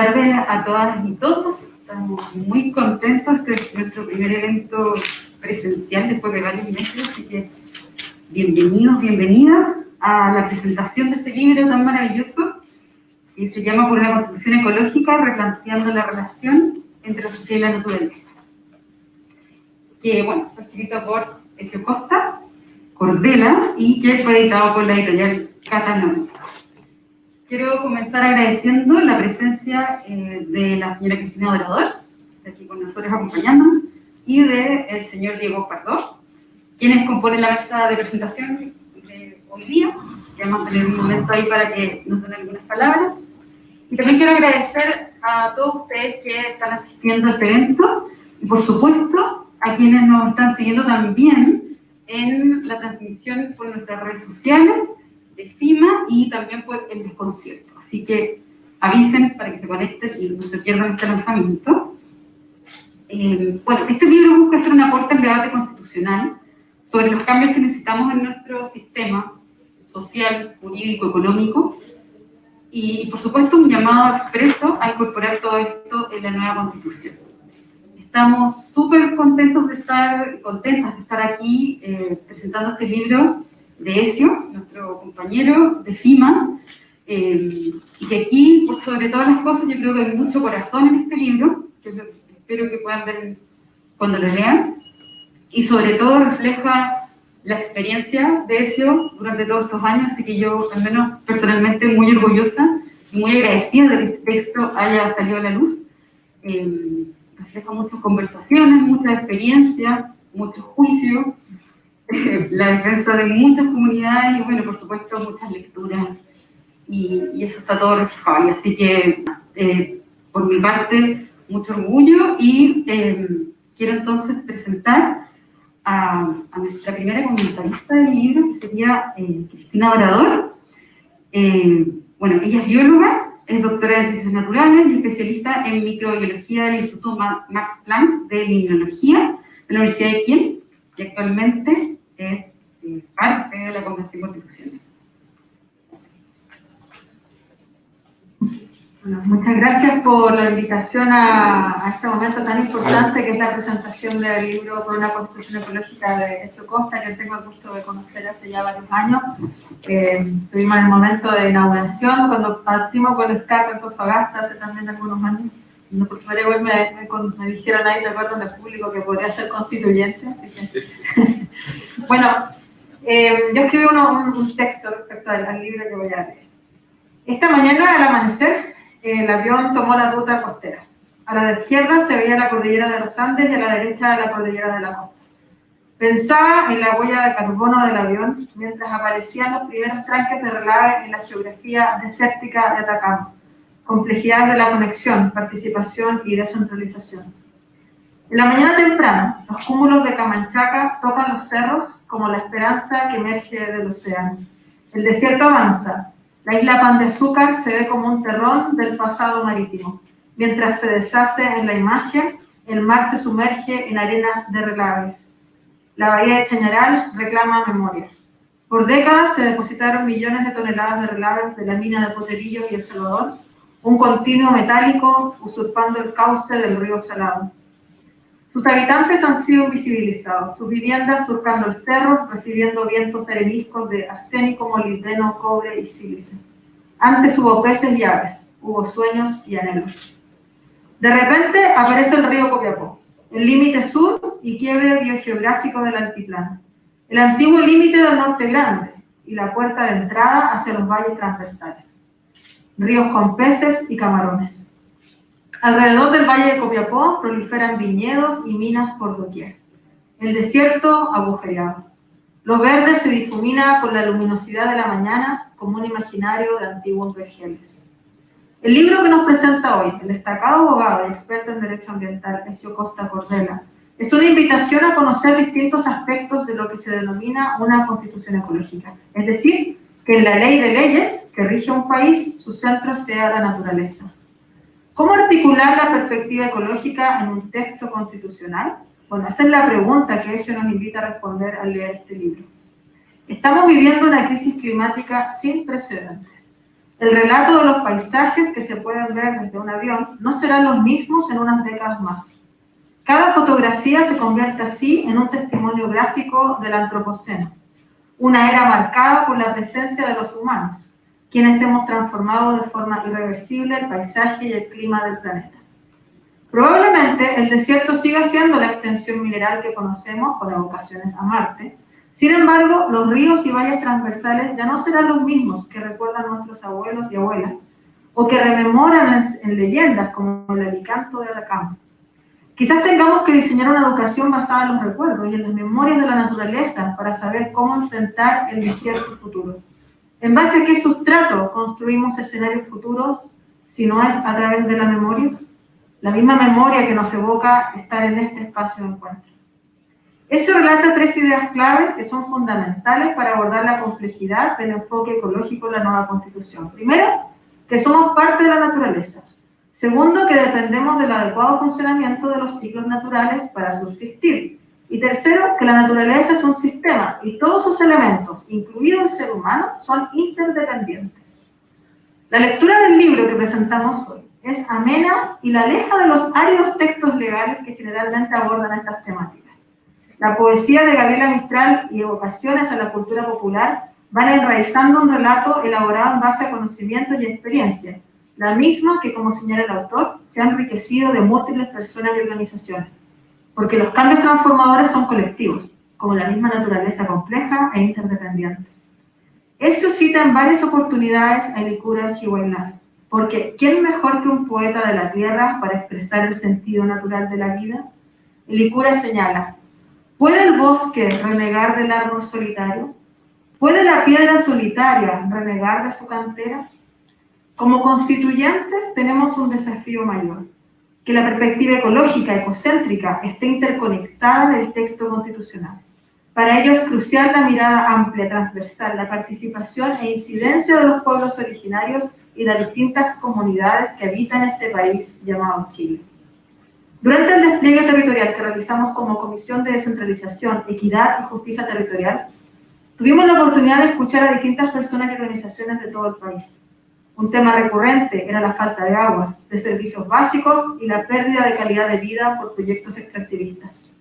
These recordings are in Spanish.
tardes a todas y todos. Estamos muy contentos. Este es nuestro primer evento presencial después de varios meses, así que bienvenidos, bienvenidas a la presentación de este libro tan maravilloso que se llama Por una Constitución Ecológica, replanteando la relación entre la sociedad y la naturaleza. Que, bueno, fue escrito por Ezio Costa, Cordela, y que fue editado por la editorial Catanónica. Quiero comenzar agradeciendo la presencia de la señora Cristina Dorador, de aquí con nosotros acompañándonos, y del señor Diego Pardo, quienes componen la mesa de presentación de hoy día, que vamos a tener un momento ahí para que nos den algunas palabras. Y también quiero agradecer a todos ustedes que están asistiendo a este evento, y por supuesto a quienes nos están siguiendo también en la transmisión por nuestras redes sociales, de FIMA y también por el desconcierto. Así que avisen para que se conecten y no se pierdan este lanzamiento. Bueno, este libro busca hacer un aporte al debate constitucional sobre los cambios que necesitamos en nuestro sistema social, jurídico, económico, y por supuesto un llamado expreso a incorporar todo esto en la nueva Constitución. Estamos súper contentos de estar aquí presentando este libro de Ezio, nuestro compañero de FIMA, y que aquí, por sobre todas las cosas, yo creo que hay mucho corazón en este libro, que espero que puedan ver cuando lo lean, y sobre todo refleja la experiencia de Ezio durante todos estos años, así que yo, al menos personalmente, muy orgullosa y muy agradecida de que este texto haya salido a la luz. Refleja muchas conversaciones, mucha experiencia, muchos juicios, la defensa de muchas comunidades y, bueno, por supuesto, muchas lecturas, y eso está todo reflejado. Y así que, por mi parte, mucho orgullo, y quiero entonces presentar a nuestra primera comentarista del libro, que sería Cristina Dorador. Bueno, ella es bióloga, es doctora en Ciencias Naturales y especialista en microbiología del Instituto Max Planck de Limnología de la Universidad de Kiel, y actualmente es parte de la Convención Constitucional. Bueno, muchas gracias por la invitación a este momento tan importante que es la presentación del libro Por una Constitución Ecológica de Ezio Costa, que tengo el gusto de conocer hace ya varios años. Estuvimos en el momento de inauguración, cuando partimos con el SCAC en Antofagasta hace también algunos años. No, por favor, igual me dijeron ahí, recuerdo en el público, que podría ser constituyente, así que... Bueno, yo escribí un texto respecto al libro que voy a leer. Esta mañana, al amanecer, el avión tomó la ruta costera. A la izquierda se veía la cordillera de los Andes y a la derecha la cordillera de la costa. Pensaba en la huella de carbono del avión mientras aparecían los primeros tranques de relieve en la geografía desértica de Atacama, complejidad de la conexión, participación y descentralización. En la mañana temprana, los cúmulos de Camanchaca tocan los cerros como la esperanza que emerge del océano. El desierto avanza. La isla Pan de Azúcar se ve como un terrón del pasado marítimo. Mientras se deshace en la imagen, el mar se sumerge en arenas de relaves. La bahía de Chañaral reclama memoria. Por décadas se depositaron millones de toneladas de relaves de la mina de Potrerillos y El Salvador, un continuo metálico usurpando el cauce del río Salado. Sus habitantes han sido invisibilizados, sus viviendas surcando el cerro, recibiendo vientos areniscos de arsénico, molibdeno, cobre y sílice. Antes hubo peces y aves, hubo sueños y anhelos. De repente aparece el río Copiapó, el límite sur y quiebre biogeográfico del altiplano, el antiguo límite del Norte Grande y la puerta de entrada hacia los valles transversales. Ríos con peces y camarones. Alrededor del valle de Copiapó proliferan viñedos y minas por doquier. El desierto agujereado. Lo verde se difumina por la luminosidad de la mañana como un imaginario de antiguos vergeles. El libro que nos presenta hoy, el destacado abogado y experto en derecho ambiental Ezio Costa Cordela, es una invitación a conocer distintos aspectos de lo que se denomina una constitución ecológica. Es decir, que en la ley de leyes que rige un país, su centro sea la naturaleza. ¿Cómo articular la perspectiva ecológica en un texto constitucional? Bueno, esa es la pregunta que Ezio nos invita a responder al leer este libro. Estamos viviendo una crisis climática sin precedentes. El relato de los paisajes que se pueden ver desde un avión no serán los mismos en unas décadas más. Cada fotografía se convierte así en un testimonio gráfico del antropoceno, una era marcada por la presencia de los humanos, quienes hemos transformado de forma irreversible el paisaje y el clima del planeta. Probablemente el desierto siga siendo la extensión mineral que conocemos con evocaciones a Marte. Sin embargo, los ríos y valles transversales ya no serán los mismos que recuerdan nuestros abuelos y abuelas, o que rememoran en leyendas como el Alicanto de Atacama. Quizás tengamos que diseñar una educación basada en los recuerdos y en las memorias de la naturaleza para saber cómo enfrentar el desierto futuro. ¿En base a qué sustrato construimos escenarios futuros si no es a través de la memoria? La misma memoria que nos evoca estar en este espacio de encuentro. Eso relata 3 ideas claves que son fundamentales para abordar la complejidad del enfoque ecológico de la nueva Constitución. Primero, que somos parte de la naturaleza. Segundo, que dependemos del adecuado funcionamiento de los ciclos naturales para subsistir. Y tercero, que la naturaleza es un sistema y todos sus elementos, incluido el ser humano, son interdependientes. La lectura del libro que presentamos hoy es amena y la aleja de los áridos textos legales que generalmente abordan estas temáticas. La poesía de Gabriela Mistral y evocaciones a la cultura popular van enraizando un relato elaborado en base a conocimientos y experiencia, la misma que, como señala el autor, se ha enriquecido de múltiples personas y organizaciones, porque los cambios transformadores son colectivos, como la misma naturaleza compleja e interdependiente. Eso cita en varias oportunidades a Licura Chihuahua, porque ¿quién mejor que un poeta de la tierra para expresar el sentido natural de la vida? Licura señala: ¿puede el bosque renegar del árbol solitario? ¿Puede la piedra solitaria renegar de su cantera? Como constituyentes tenemos un desafío mayor, que la perspectiva ecológica ecocéntrica esté interconectada del texto constitucional. Para ello es crucial la mirada amplia, transversal, la participación e incidencia de los pueblos originarios y las distintas comunidades que habitan este país llamado Chile. Durante el despliegue territorial que realizamos como Comisión de Descentralización, Equidad y Justicia Territorial, tuvimos la oportunidad de escuchar a distintas personas y organizaciones de todo el país. Un tema recurrente era la falta de agua, de servicios básicos y la pérdida de calidad de vida por proyectos extractivistas.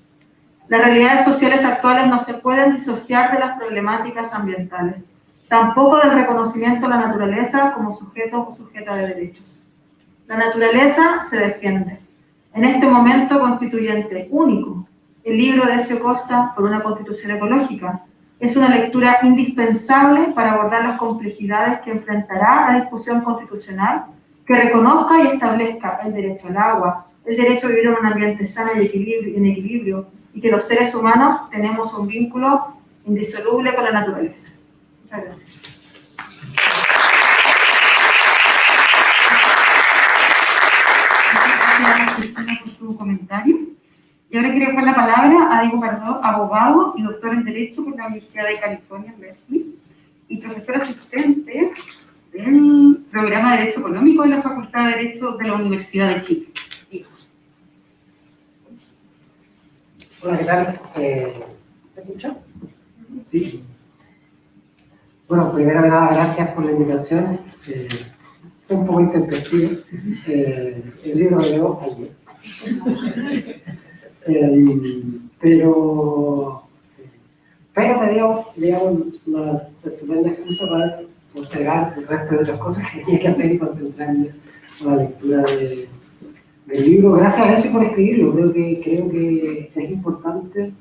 Las realidades sociales actuales no se pueden disociar de las problemáticas ambientales, tampoco del reconocimiento de la naturaleza como sujeto o sujeta de derechos. La naturaleza se defiende. En este momento constituyente único, el libro de Ezio Costa, Por una Constitución Ecológica, es una lectura indispensable para abordar las complejidades que enfrentará la discusión constitucional, que reconozca y establezca el derecho al agua, el derecho a vivir en un ambiente sano y en equilibrio, y que los seres humanos tenemos un vínculo indisoluble con la naturaleza. Muchas gracias. Gracias, Cristina, por tu comentario. Y ahora quiero dejar la palabra a Diego Pardo, abogado y doctor en Derecho por la Universidad de California, Berkeley, y profesor asistente del programa de Derecho Económico de la Facultad de Derecho de la Universidad de Chile. Hola, ¿qué tal? ¿Se escucha? Sí. Bueno, primero que nada, gracias por la invitación. Fue un poco intempestivo. El libro lo leo ayer. Pero me dio una estupenda excusa para postergar el resto de otras cosas que tenía que hacer y concentrarme en la lectura del libro. Gracias a eso por escribirlo. Creo que es importante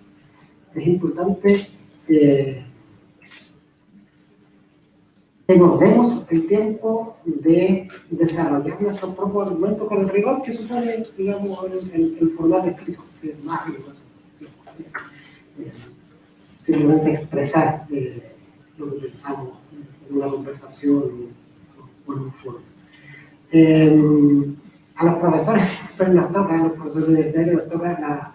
que nos demos el tiempo de desarrollar nuestro propio argumento con el rigor que supone, digamos, el formato escrito, que es más riguroso. Simplemente expresar lo que pensamos en una conversación o en un foro. A los profesores siempre nos toca, a los profesores universitarios nos toca la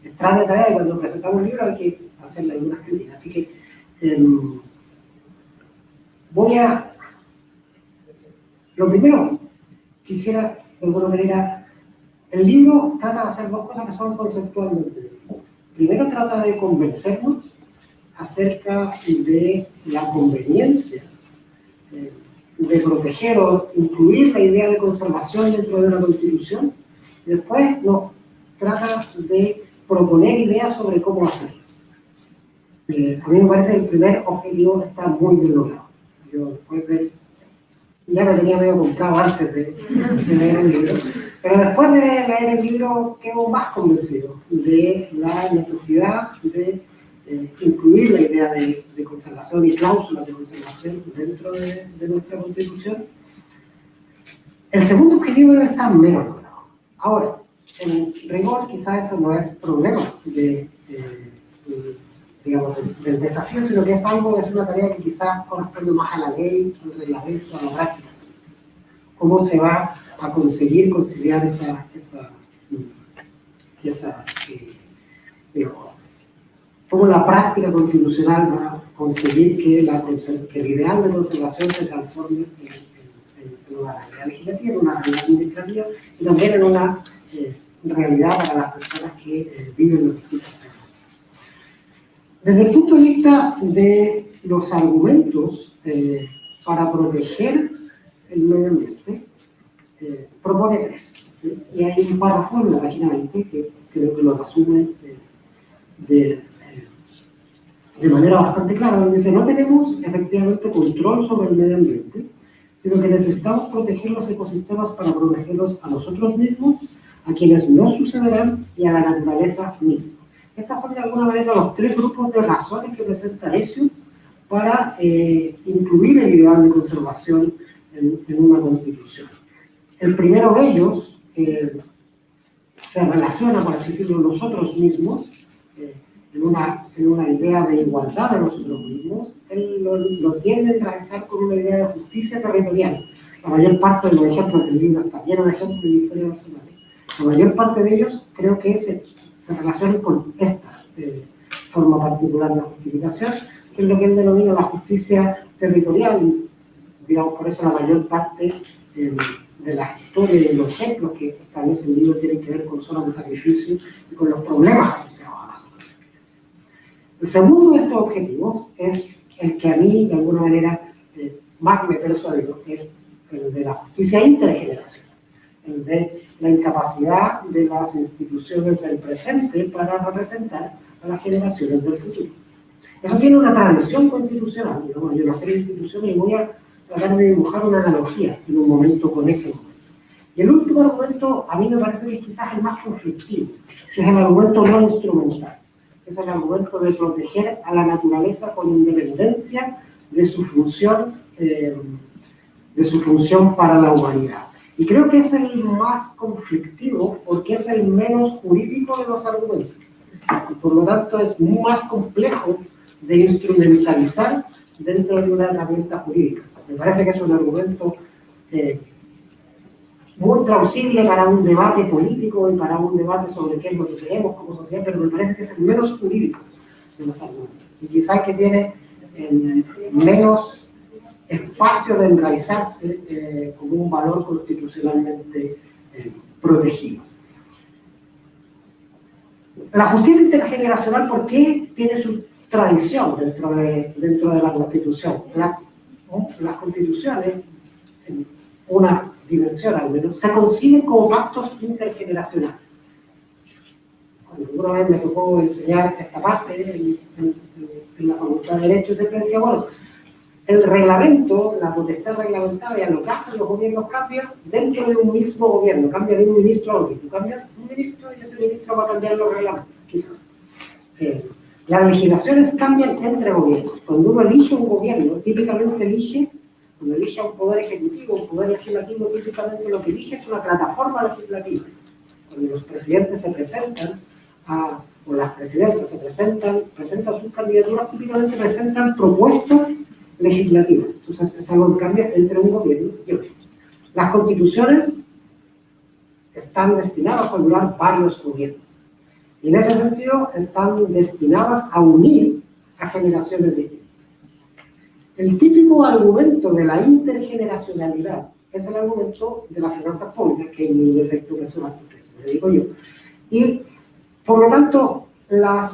extraña de tarea de cuando presentamos un libro hay que hacerle algunas críticas. Así que lo primero, quisiera de alguna manera, el libro trata de hacer dos cosas que son conceptualmente. Primero trata de convencernos acerca de la conveniencia proteger o incluir la idea de conservación dentro de la Constitución, y después nos trata de proponer ideas sobre cómo hacerlo. A mí me parece que el primer objetivo está muy bien logrado. Yo después ya me tenía medio comprado antes de leer el libro, pero después de leer el libro quedo más convencido de la necesidad de incluir la idea de conservación y cláusulas de conservación dentro de nuestra Constitución. El segundo objetivo debe estar menos logrado. Ahora, en rigor quizás eso no es problema digamos, del desafío, sino que es una tarea que quizás corresponde más a la ley, al reglamento, a la práctica. ¿Cómo se va a conseguir conciliar cómo la práctica constitucional va a conseguir que el ideal de conservación se transforme en una realidad legislativa, en una realidad administrativa y también en una realidad para las personas que viven en los distintos países? Desde el punto de vista de los argumentos para proteger el medio ambiente, propone 3. Y hay un párrafo en la página 20 que creo que lo resume de manera bastante clara, donde dice: no tenemos efectivamente control sobre el medio ambiente, sino que necesitamos proteger los ecosistemas para protegerlos a nosotros mismos, a quienes nos sucederán y a la naturaleza misma. Estas son de alguna manera los 3 grupos de razones que presenta Arecio para incluir el ideal de conservación en una Constitución. El primero de ellos se relaciona, por así decirlo, nosotros mismos, en una idea de igualdad de nosotros mismos. Él lo tiende a enraizar con una idea de justicia territorial. La mayor parte de los ejemplos del libro está lleno de ejemplos de historia nacional. La mayor parte de ellos creo que se relacionan con esta forma particular de justificación, que es lo que él denomina la justicia territorial. Y, digamos, por eso la mayor parte de las historias y de los ejemplos que establece el libro tienen que ver con zonas de sacrificio y con los problemas asociados a las zonas de sacrificio. El segundo de estos objetivos es el que a mí, de alguna manera, más me persuadió, que es el de la justicia intergeneracional, el de la incapacidad de las instituciones del presente para representar a las generaciones del futuro. Eso tiene una tradición constitucional, digamos, hay una serie de instituciones, y voy a tratar de dibujar una analogía en un momento con ese momento. Y el último argumento, a mí me parece que es quizás el más conflictivo, que es el argumento no instrumental, que es el argumento de proteger a la naturaleza con independencia de su función para la humanidad. Y creo que es el más conflictivo porque es el menos jurídico de los argumentos. Y por lo tanto es más complejo de instrumentalizar dentro de una herramienta jurídica. Me parece que es un argumento muy plausible para un debate político y para un debate sobre qué es lo que queremos como sociedad, pero me parece que es el menos jurídico de los argumentos. Y quizás que tiene menos espacio de enraizarse como un valor constitucionalmente protegido. La justicia intergeneracional, ¿por qué tiene su tradición dentro de la Constitución? Las constituciones, en una dimensión al menos, se conciben como pactos intergeneracionales. Cuando una vez me tocó enseñar esta parte en la Facultad de Derecho, siempre decía, bueno, el reglamento, la potestad reglamentaria, lo que hacen los gobiernos cambia dentro de un mismo gobierno, cambia de un ministro a otro. Tú cambias un ministro y ese ministro va a cambiar los reglamentos, quizás. Las legislaciones cambian entre gobiernos. Cuando uno elige un gobierno, típicamente cuando elige a un poder ejecutivo, un poder legislativo, típicamente lo que elige es una plataforma legislativa. Cuando los presidentes se presentan, o las presidentas se presentan sus candidaturas, típicamente presentan propuestas legislativas. Entonces es algo que cambia entre un gobierno y otro. Las constituciones están destinadas a durar varios gobiernos. Y en ese sentido están destinadas a unir a generaciones distintas. El típico argumento de la intergeneracionalidad es el argumento de las finanzas públicas, que es mi defecto personal, porque eso me digo yo. Y por lo tanto, la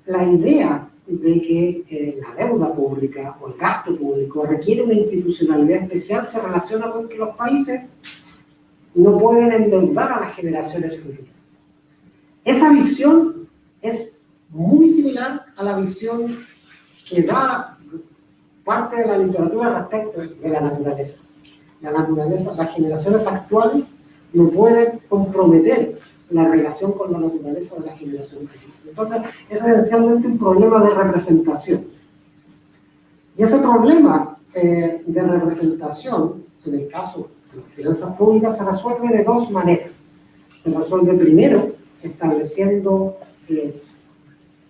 idea de que la deuda pública o el gasto público requiere una institucionalidad especial, se relaciona con que los países no pueden endeudar a las generaciones futuras. Esa visión es muy similar a la visión que da parte de la literatura respecto de la naturaleza. La naturaleza, las generaciones actuales no pueden comprometer la relación con la naturaleza de la generación futura. Entonces, es esencialmente un problema de representación. Y ese problema de representación, en el caso de las finanzas públicas, se resuelve de dos maneras. Se resuelve primero estableciendo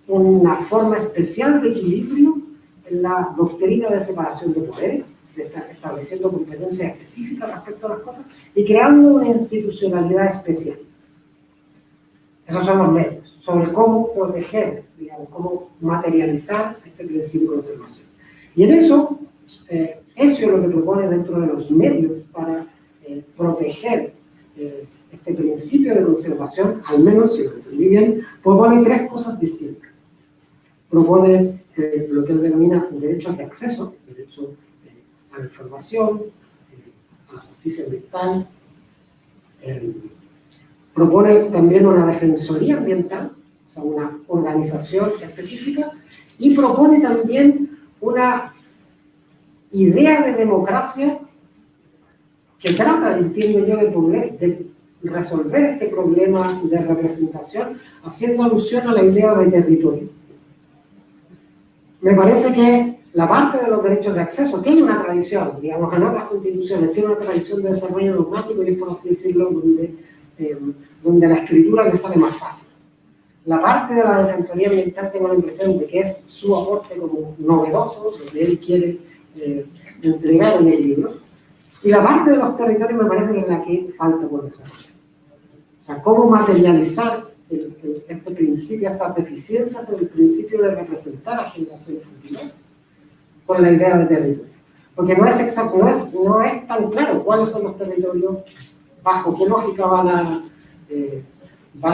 una forma especial de equilibrio en la doctrina de separación de poderes, estableciendo competencias específicas respecto a las cosas y creando una institucionalidad especial. Esos son los medios, sobre cómo proteger, digamos, cómo materializar este principio de conservación. Y en eso, eso es lo que propone dentro de los medios para proteger este principio de conservación, al menos, si lo entendí bien, propone tres cosas distintas. Propone lo que él denomina derechos de acceso, derecho a la información, a la justicia ambiental. Propone también una defensoría ambiental, o sea, una organización específica, y propone también una idea de democracia que trata, entiendo yo, de resolver este problema de representación, haciendo alusión a la idea de territorio. Me parece que la parte de los derechos de acceso tiene una tradición, digamos, en otras constituciones, tiene una tradición de desarrollo dogmático y es, por así decirlo, donde la escritura le sale más fácil. La parte de la defensoría ambiental tengo la impresión de que es su aporte como novedoso, lo que él quiere entregar en el libro. Y la parte de los territorios me parece que es la que falta por desarrollar. O sea, cómo materializar este principio, estas deficiencias en el principio de representar a generaciones futuras con la idea de territorio. Porque no es tan claro cuáles son los territorios, bajo qué lógica van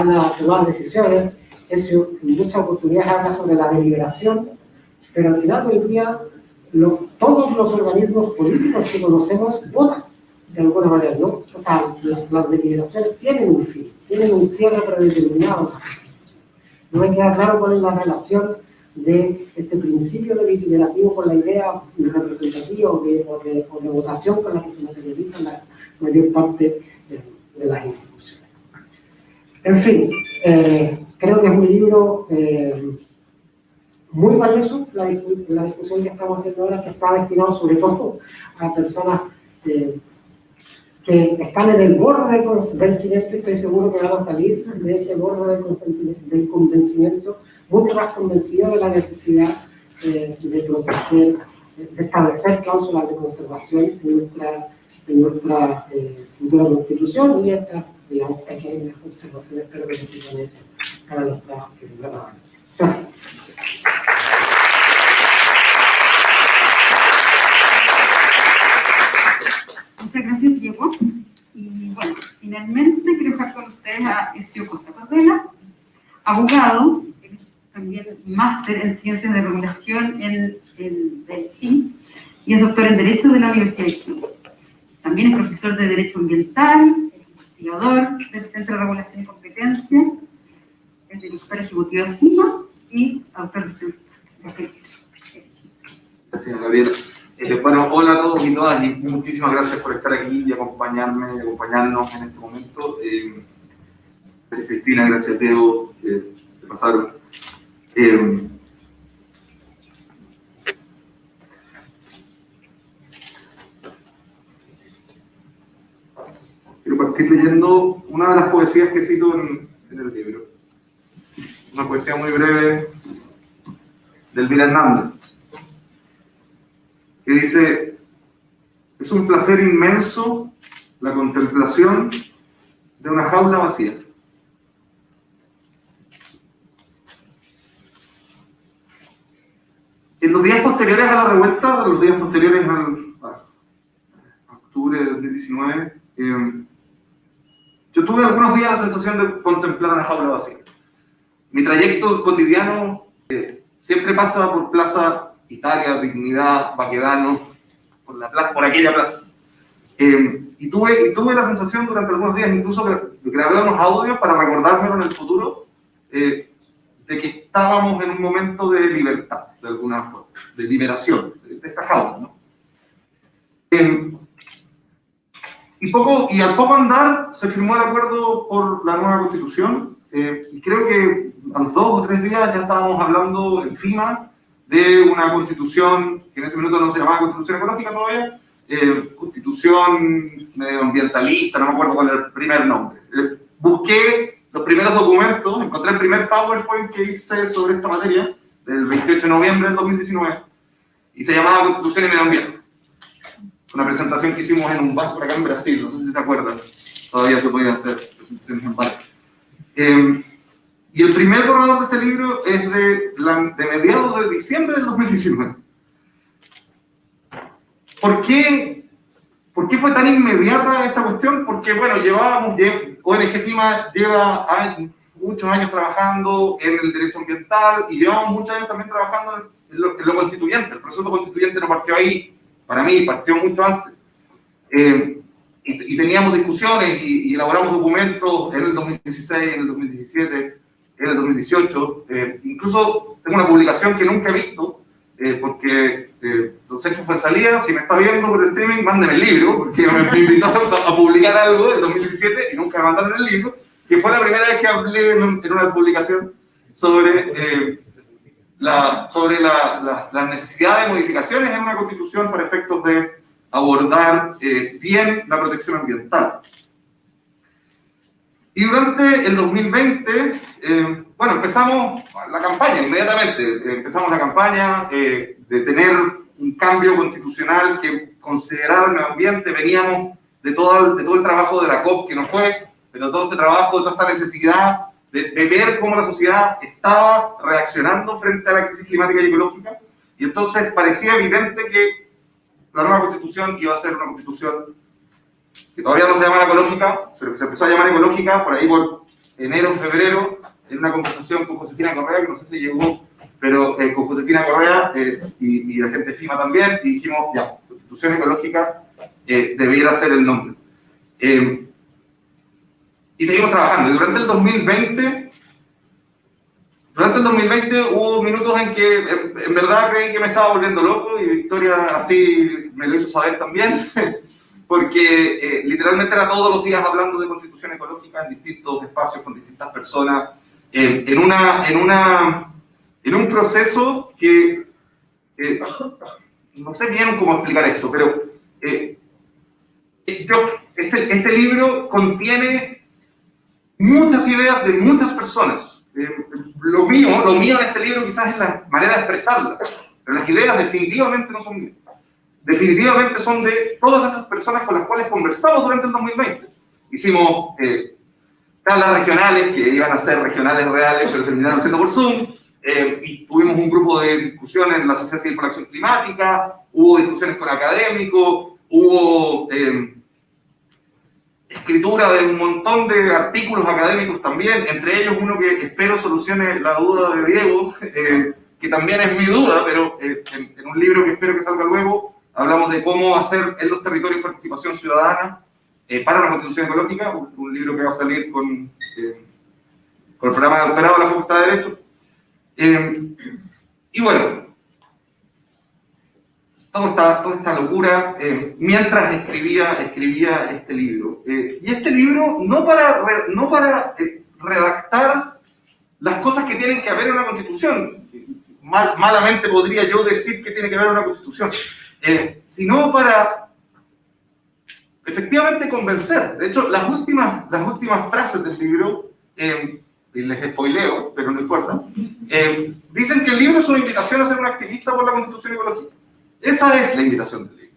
a tomar decisiones. Eso en muchas oportunidades habla sobre la deliberación, pero al final del día todos los organismos políticos que conocemos votan de alguna manera, ¿no? O sea, las deliberaciones tienen un fin, tienen un cierre predeterminado. No me queda claro cuál es la relación de este principio deliberativo con la idea representativa o de votación con la que se materializa la mayor parte de las instituciones. En fin, creo que es un libro muy valioso, la discusión que estamos haciendo ahora, que está destinado sobre todo a personas que están en el borde del convencimiento, y estoy seguro que van a salir de ese borde del convencimiento mucho más convencidos de la necesidad de proteger, de establecer cláusulas de conservación en nuestra futura constitución y estas, digamos, pequeñas observaciones, pero que necesitan eso para nuestra futura palabra. Gracias. Muchas gracias, Diego. Y bueno, finalmente quiero dejar con ustedes a Ezio Costa Pardela, abogado, también máster en Ciencias de Regulación del CIN y es doctor en Derecho de la Universidad de Chile. También es profesor de Derecho Ambiental, es investigador del Centro de Regulación y Competencia, es director ejecutivo de FIMA y autor de Gracias, Gabriela. Bueno, hola a todos y todas y muchísimas gracias por estar aquí y acompañarnos en este momento. Gracias Cristina, gracias Diego, se pasaron. Quiero partir leyendo una de las poesías que cito en el libro. Una poesía muy breve de Elvira Hernández, que dice: es un placer inmenso la contemplación de una jaula vacía. En los días posteriores a la revuelta, los días posteriores a octubre de 2019, yo tuve algunos días la sensación de contemplar una jaula vacía. Mi trayecto cotidiano siempre pasa por Plaza Italia, Dignidad, Baquedano, por aquella plaza. Y tuve la sensación durante algunos días, incluso grabé unos audios para recordármelo en el futuro, de que estábamos en un momento de libertad, de alguna forma, de liberación, de esta jaula, ¿no? Y al poco andar se firmó el acuerdo por la nueva Constitución, y creo que a los 2 o 3 días ya estábamos hablando en FIMA de una Constitución, que en ese minuto no se llamaba Constitución Ecológica todavía, Constitución medioambientalista, no me acuerdo cuál era el primer nombre. Busqué los primeros documentos, encontré el primer PowerPoint que hice sobre esta materia, del 28 de noviembre del 2019, y se llamaba Constitución y Medio Ambiente. Una presentación que hicimos en un bar por acá en Brasil, no sé si se acuerdan, todavía se podían hacer presentaciones en bar. Y el primer borrador de este libro es de mediados de diciembre del 2019. ¿Por qué fue tan inmediata esta cuestión? Porque, bueno, ONG FIMA lleva muchos años trabajando en el derecho ambiental y llevamos muchos años también trabajando en lo constituyente. El proceso constituyente no partió ahí, para mí, partió mucho antes. Y teníamos discusiones y elaboramos documentos en el 2016, en el 2017, en el 2018. Incluso tengo una publicación que nunca he visto, porque don Sergio Fuenzalía, si me está viendo por el streaming, mándeme el libro, porque me invitó a publicar algo en 2017 y nunca me mandaron el libro, que fue la primera vez que hablé en una publicación sobre la necesidad de modificaciones en una constitución para efectos de abordar bien la protección ambiental. Y durante el 2020, empezamos la campaña inmediatamente. Empezamos la campaña de tener un cambio constitucional que considerara el medio ambiente. Veníamos de todo el trabajo de la COP, que no fue, pero todo este trabajo, toda esta necesidad de ver cómo la sociedad estaba reaccionando frente a la crisis climática y ecológica. Y entonces parecía evidente que la nueva constitución, que iba a ser una constitución que todavía no se llamaba ecológica, pero que se empezó a llamar ecológica por ahí por enero, febrero, en una conversación con Josefina Correa, que no sé si llegó, pero con Josefina Correa y la gente de FIMA también, y dijimos, ya, Constitución Ecológica debiera ser el nombre. Y seguimos trabajando. Y durante el 2020 hubo minutos en que en verdad creí que me estaba volviendo loco, y Victoria así me lo hizo saber también, porque literalmente era todos los días hablando de constitución ecológica en distintos espacios con distintas personas, en un proceso que no sé bien cómo explicar esto, pero este libro contiene muchas ideas de muchas personas. Lo mío en este libro quizás es la manera de expresarlas, pero las ideas definitivamente no son mías. Definitivamente son de todas esas personas con las cuales conversamos durante el 2020. Hicimos charlas regionales, que iban a ser regionales reales, pero terminaron siendo por Zoom, y tuvimos un grupo de discusión en la Sociedad Civil por la Acción Climática, hubo discusiones con académicos, hubo escritura de un montón de artículos académicos también, entre ellos uno que espero solucione la duda de Diego, que también es mi duda, pero en un libro que espero que salga luego, hablamos de cómo hacer en los territorios participación ciudadana para una constitución ecológica, un libro que va a salir con el programa de doctorado de la Facultad de Derecho. Y bueno, toda esta locura mientras escribía este libro. Y este libro no para redactar las cosas que tienen que haber en una constitución. Malamente podría yo decir que tiene que haber una constitución. Sino para efectivamente convencer. De hecho, las últimas frases del libro, y les spoileo, pero no importa, dicen que el libro es una invitación a ser un activista por la constitución ecológica. Esa es la invitación del libro.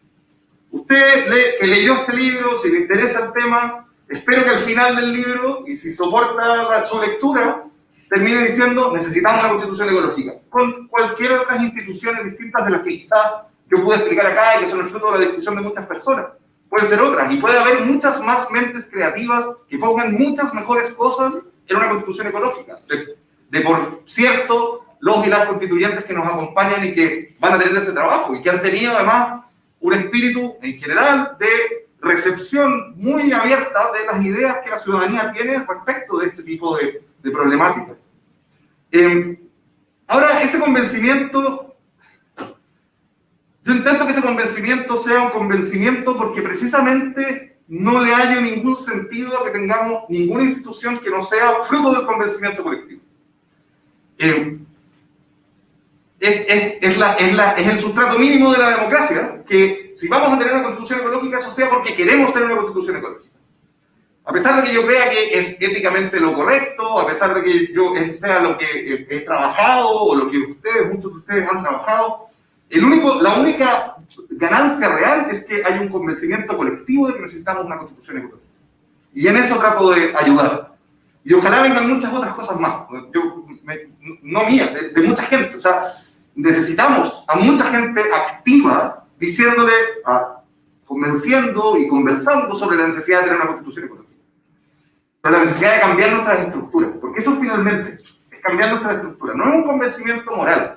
Usted que leyó este libro, si le interesa el tema, espero que al final del libro, y si soporta su lectura, termine diciendo, necesitamos una constitución ecológica, con cualquier otras instituciones distintas de las que quizás yo pude explicar acá y que son el fruto de la discusión de muchas personas. Pueden ser otras, y puede haber muchas más mentes creativas que pongan muchas mejores cosas en una constitución ecológica. De por cierto, los y las constituyentes que nos acompañan y que van a tener ese trabajo y que han tenido además un espíritu en general de recepción muy abierta de las ideas que la ciudadanía tiene respecto de este tipo de problemáticas. Ahora, ese convencimiento, yo intento que ese convencimiento sea un convencimiento porque precisamente no le hallo ningún sentido a que tengamos ninguna institución que no sea fruto del convencimiento colectivo. Es el sustrato mínimo de la democracia, que si vamos a tener una constitución ecológica, eso sea porque queremos tener una constitución ecológica. A pesar de que yo crea que es éticamente lo correcto, a pesar de que yo sea lo que he trabajado, o lo que muchos de ustedes han trabajado, la única ganancia real es que hay un convencimiento colectivo de que necesitamos una constitución ecológica. Y en eso trato de ayudar. Y ojalá vengan muchas otras cosas más. No mías, de mucha gente. O sea, necesitamos a mucha gente activa diciéndole, convenciendo y conversando sobre la necesidad de tener una constitución ecológica. Pero la necesidad de cambiar nuestras estructuras. Porque eso finalmente es cambiar nuestras estructuras. No es un convencimiento moral.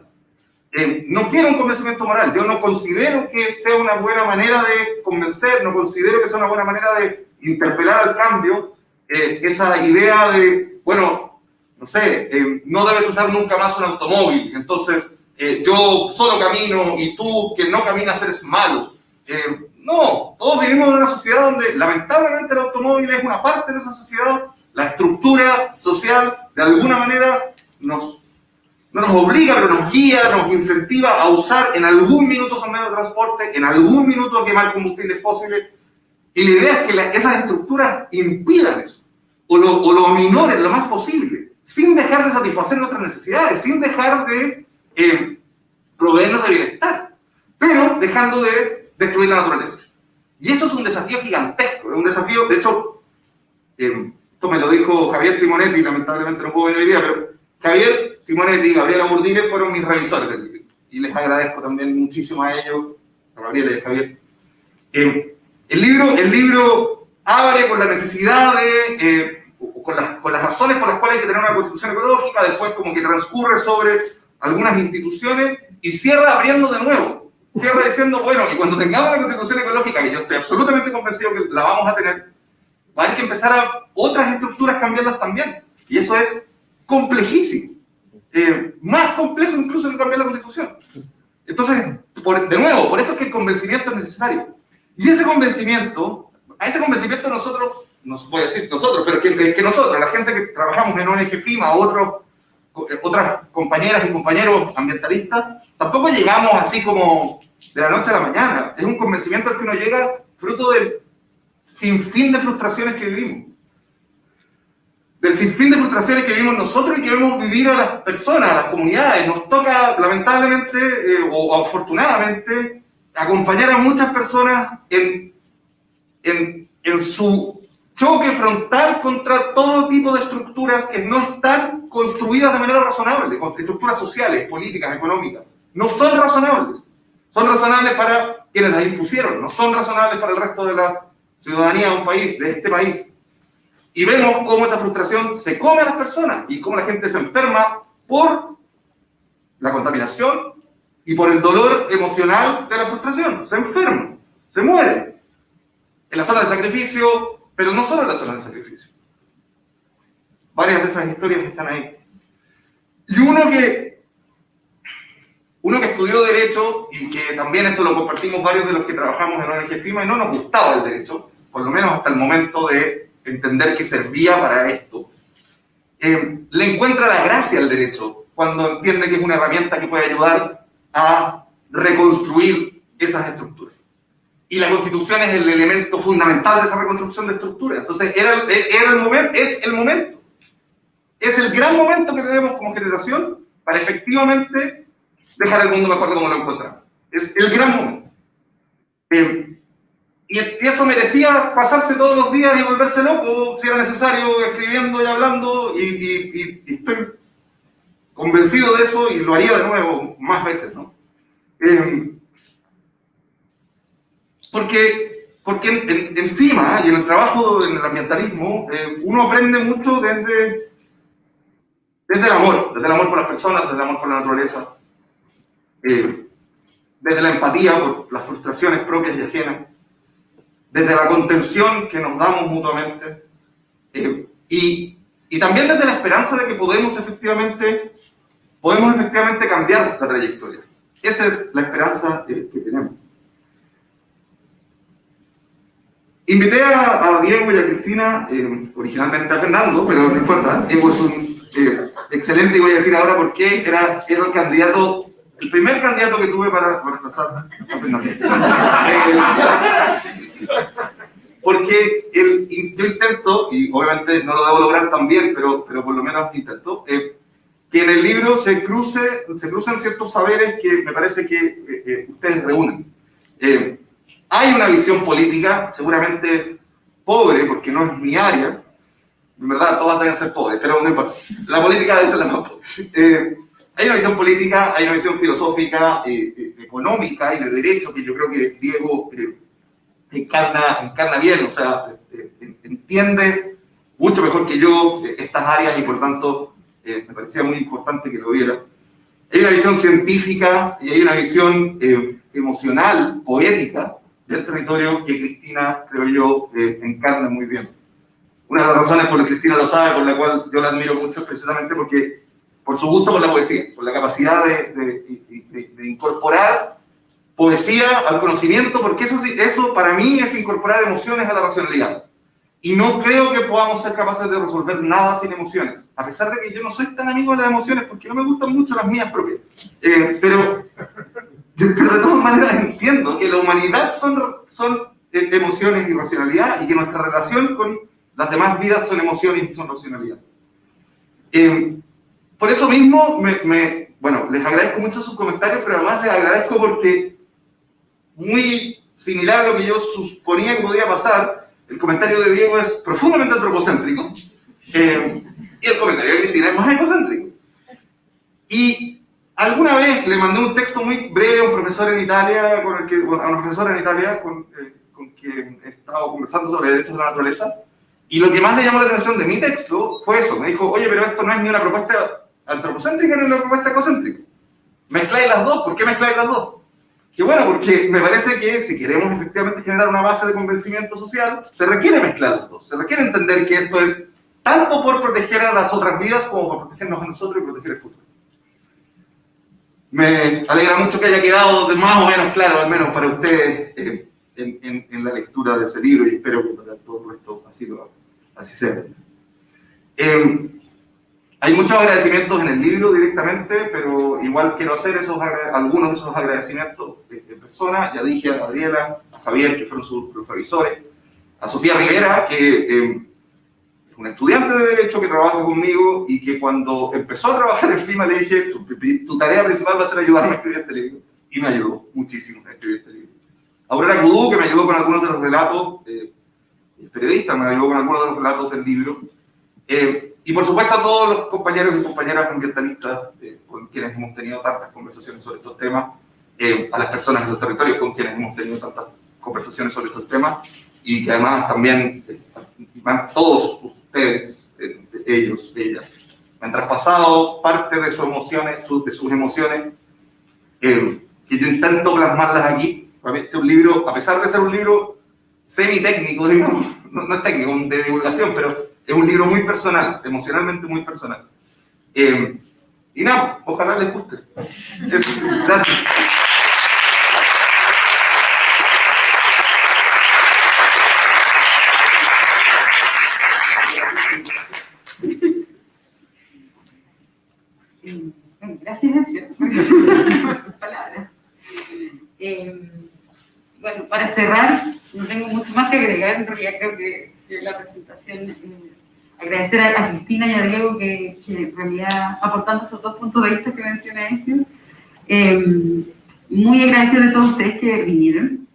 No quiero un convencimiento moral. Yo no considero que sea una buena manera de convencer, no considero que sea una buena manera de interpelar al cambio esa idea de, bueno, no sé, no debes usar nunca más un automóvil, entonces yo solo camino y tú que no caminas eres malo. No, todos vivimos en una sociedad donde lamentablemente el automóvil es una parte de esa sociedad. La estructura social de alguna manera no nos obliga, pero nos guía, nos incentiva a usar en algún minuto esos medios de transporte, en algún minuto a quemar combustibles fósiles. Y la idea es que esas estructuras impidan eso, o lo aminoren lo más posible, sin dejar de satisfacer nuestras necesidades, sin dejar de proveernos de bienestar, pero dejando de destruir la naturaleza. Y eso es un desafío gigantesco, es un desafío, de hecho, esto me lo dijo Javier Simonetti, lamentablemente no puedo venir hoy día, pero Javier Simonetti y Gabriela Burdine fueron mis revisores del libro, y les agradezco también muchísimo a ellos, a Gabriela y a Javier. El libro abre con la necesidad de, con las razones por las cuales hay que tener una constitución ecológica, después como que transcurre sobre algunas instituciones y cierra abriendo de nuevo. Cierra diciendo, bueno, y cuando tengamos la constitución ecológica, que yo estoy absolutamente convencido que la vamos a tener, va a haber que empezar a otras estructuras cambiarlas también. Y eso es complejísimo. Más complejo incluso que cambiar la constitución. Entonces, de nuevo, por eso es que el convencimiento es necesario. Y ese convencimiento, a ese convencimiento nosotros, no voy a decir nosotros, pero que nosotros, la gente que trabajamos en ONG FIMA, otras compañeras y compañeros ambientalistas, tampoco llegamos así como de la noche a la mañana. Es un convencimiento al que uno llega fruto del sinfín de frustraciones que vivimos. Del sinfín de frustraciones que vivimos nosotros y que vemos vivir a las personas, a las comunidades. Nos toca, lamentablemente, o afortunadamente, acompañar a muchas personas en su choque frontal contra todo tipo de estructuras que no están construidas de manera razonable, con estructuras sociales, políticas, económicas. No son razonables. Son razonables para quienes las impusieron, no son razonables para el resto de la ciudadanía de un país, de este país. Y vemos cómo esa frustración se come a las personas y cómo la gente se enferma por la contaminación y por el dolor emocional de la frustración. Se enferman, se mueren. En las zonas de sacrificio, pero no solo en las zonas de sacrificio. Varias de esas historias están ahí. Y uno que estudió Derecho, y que también esto lo compartimos varios de los que trabajamos en ONG FIMA, y no nos gustaba el Derecho, por lo menos hasta el momento de entender que servía para esto, le encuentra la gracia al Derecho cuando entiende que es una herramienta que puede ayudar a reconstruir esas estructuras. Y la Constitución es el elemento fundamental de esa reconstrucción de estructuras. Entonces, es el momento. Es el gran momento que tenemos como generación para efectivamente dejar el mundo mejor de como lo encontramos. Es el gran momento. Y eso merecía pasarse todos los días y volverse loco, si era necesario, escribiendo y hablando, y estoy convencido de eso y lo haría de nuevo más veces, ¿no? Porque en FIMA y en el trabajo en el ambientalismo, uno aprende mucho desde desde el amor por las personas, desde el amor por la naturaleza, desde la empatía por las frustraciones propias y ajenas, desde la contención que nos damos mutuamente, y también desde la esperanza de que podemos efectivamente cambiar la trayectoria. Esa es la esperanza que tenemos. Invité a Diego y a Cristina, originalmente a Fernando, pero no importa. Diego es un excelente, y voy a decir ahora por qué. Era el candidato, el primer candidato que tuve para reemplazar a Fernando. Porque yo intento, y obviamente no lo debo lograr tan bien, pero por lo menos intento, que en el libro se crucen ciertos saberes que me parece que ustedes reúnen. Hay una visión política, seguramente pobre, porque no es mi área. En verdad, todas deben ser pobres, pero no importa. La política debe ser la más pobre. Hay una visión política, hay una visión filosófica, económica y de derecho, que yo creo que Diego encarna bien, o sea, entiende mucho mejor que yo estas áreas, y por tanto me parecía muy importante que lo viera. Hay una visión científica y hay una visión emocional, poética del territorio que Cristina, creo yo, encarna muy bien. Una de las razones por las que Cristina lo sabe, por la cual yo la admiro mucho, es precisamente por su gusto por la poesía, por la capacidad de incorporar poesía al conocimiento, porque eso para mí es incorporar emociones a la racionalidad. Y no creo que podamos ser capaces de resolver nada sin emociones, a pesar de que yo no soy tan amigo de las emociones, porque no me gustan mucho las mías propias. Pero de todas maneras entiendo que la humanidad son emociones y racionalidad, y que nuestra relación con las demás vidas son emociones y son racionalidad. Por eso mismo, bueno, les agradezco mucho sus comentarios, pero además les agradezco porque, muy similar a lo que yo suponía que podía pasar, el comentario de Diego es profundamente antropocéntrico, y el comentario de Cristina es más egocéntrico. Y alguna vez le mandé un texto muy breve a un profesor en Italia, a una profesora en Italia con quien he estado conversando sobre derechos de la naturaleza, y lo que más le llamó la atención de mi texto fue eso. Me dijo: oye, pero esto no es ni una propuesta antropocéntrica ni una propuesta ecocéntrica. Mezcláis las dos. ¿Por qué mezcláis las dos? Que bueno, porque me parece que si queremos efectivamente generar una base de convencimiento social, se requiere mezclar las dos. Se requiere entender que esto es tanto por proteger a las otras vidas como por protegernos a nosotros y proteger el futuro. Me alegra mucho que haya quedado más o menos claro, al menos para ustedes, en la lectura de ese libro, y espero que para todo el resto así sea. Hay muchos agradecimientos en el libro directamente, pero igual quiero hacer algunos de esos agradecimientos en persona. Ya dije a Gabriela, a Javier, que fueron los revisores, a Sofía Rivera, que es una estudiante de Derecho que trabaja conmigo, y que cuando empezó a trabajar en FIMA le dije: tu tarea principal va a ser ayudarme a escribir este libro. Y me ayudó muchísimo a escribir este libro. A Aurora Cudú, que me ayudó con algunos de los relatos, periodista, me ayudó con algunos de los relatos del libro. Y por supuesto a todos los compañeros y compañeras ambientalistas con quienes hemos tenido tantas conversaciones sobre estos temas, a las personas de los territorios con quienes hemos tenido tantas conversaciones sobre estos temas, y que además también todos ustedes, ellos, ellas, me han traspasado parte de sus emociones, que yo intento plasmarlas aquí. Este es un libro, a pesar de ser un libro semi-técnico, digamos, no es técnico, de divulgación, pero es un libro muy personal, emocionalmente muy personal. Y nada, ojalá les guste. Eso, gracias. Gracias, Ezio, por tus palabras. Bueno, para cerrar, no tengo mucho más que agregar. En realidad creo que la presentación, agradecer a Cristina y a Diego que en realidad, aportando esos dos puntos de vista que menciona Ezio, muy agradecido de todos ustedes que vinieron.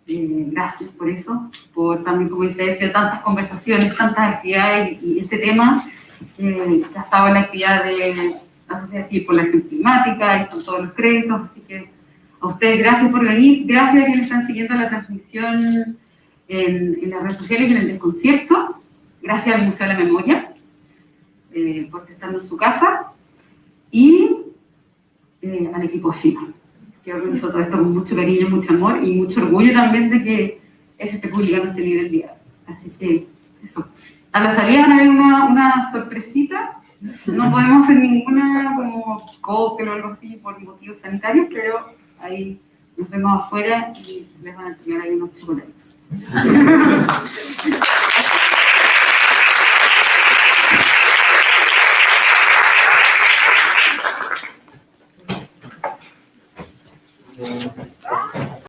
Gracias por eso, por también, como dice Ezio, tantas conversaciones, tantas actividades, y este tema que ha estado en la actividad de la Sociedad Civil por la Acción Climática y con todos los créditos. Así que a ustedes gracias por venir, gracias a quienes están siguiendo la transmisión en las redes sociales y en el desconcierto, gracias al Museo de la Memoria. porque están en su casa, y al equipo de FIMA, que organizó todo esto con mucho cariño, mucho amor y mucho orgullo también de que se esté publicando este libro el día. Así que eso. A la salida van a haber una sorpresita. No podemos hacer ninguna como cóctel o algo así por motivos sanitarios, pero ahí nos vemos afuera y les van a entregar ahí unos chocolates.